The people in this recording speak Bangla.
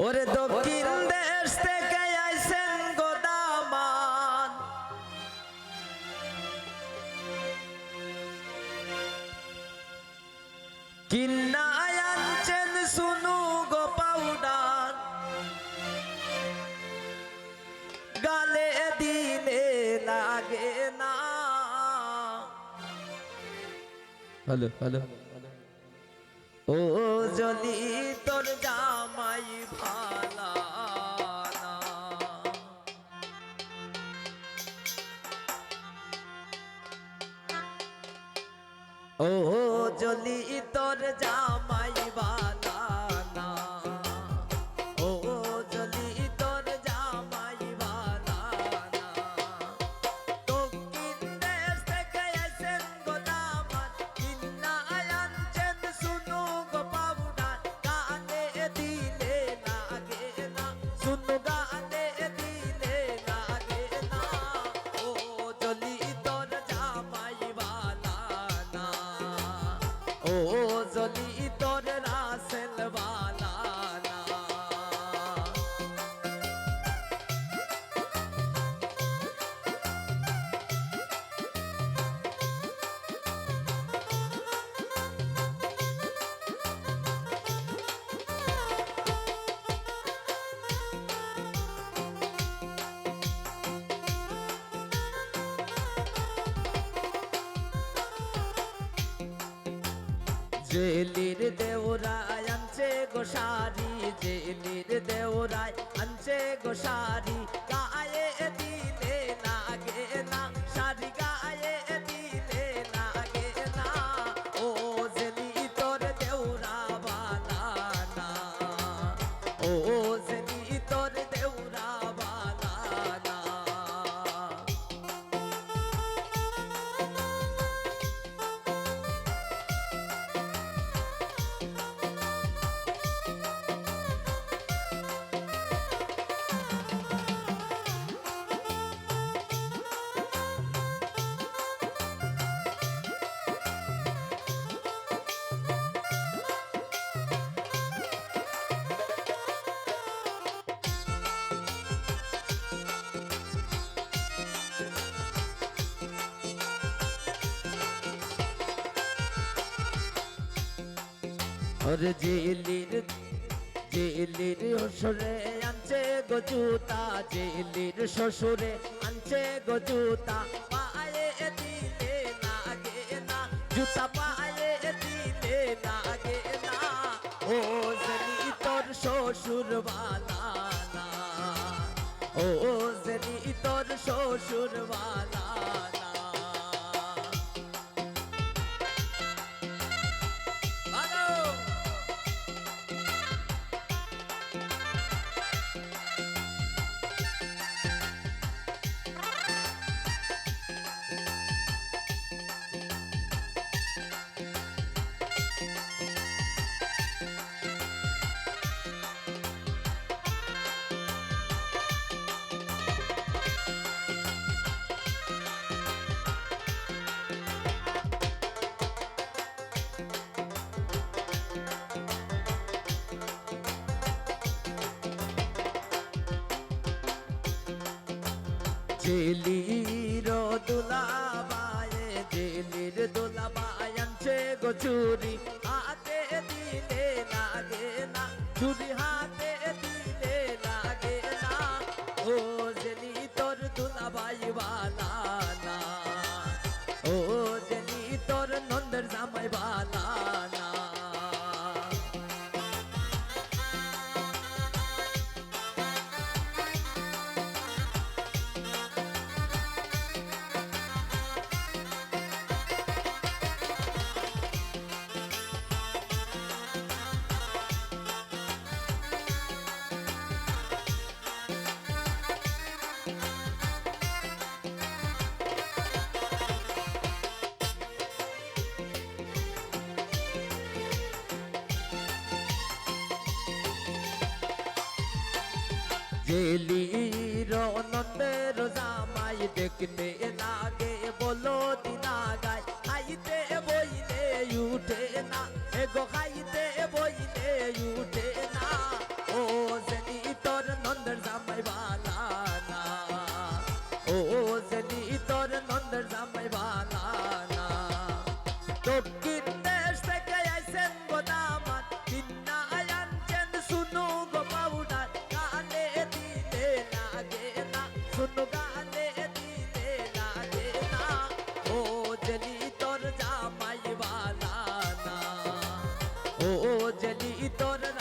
ওরে দক্ষিণ দেশ থেকে আইছেন গোদামান, কিন্না আনছেন সুনু গো পাউডার, গালে দিলে লাগে না। হ্যালো হ্যালো, ও জলি তোর জামাই ভালা না। ও জলি তোর জামাই ভালা না, ও জলি তোর জামাই ভালা না। দক্ষিণ দেশ থেকে আইছেন গোদামান, কিন্না আনছেন সুনু গো পাউডার, গালে দিলে লাগে না, সুনু গালে দিলে লাগে না। ও জলি তোর জামাই ভালা না, ও জলি তোর রাসেল ভালা না। জেলির দেওরায় আনছে গোসারি, জেলির দেওরায় আনছে গোসারি, গায়ে দিলে লাগে না, সারি গায়ে দিলে লাগে না। ও জেলি তোর দেওরা বালা না, ও জেলি তোর দেওরা বালা না। ওরে জেলির শ্বশুরে আনছে গো জুতা, জেলির শ্বশুরে আনছে গো জুতা, পায়ে দিলে লাগে না, জুতা পায়ে দিলে লাগে না। ও জেলি তোর শ্বশুর বালা না, ও জেলি তোর শ্বশুর বালা না। জেলির দুলাবায়ে, জেলির দুলাবায় আনছে গো চুরি, হাতে দিলে লাগে না, চুরি হাতে দিলে লাগে না। ও জেলি তোর দুলাবাই বালা না, ও জেলি তোর নন্দের জামাই বালা না। জেলির নন্দের জামাই দেখতে লাগে বলো দিনা গায়, খাইতে বইলে উঠে না, এগো খাইতে বইলে উঠে না। ও জেলি তোর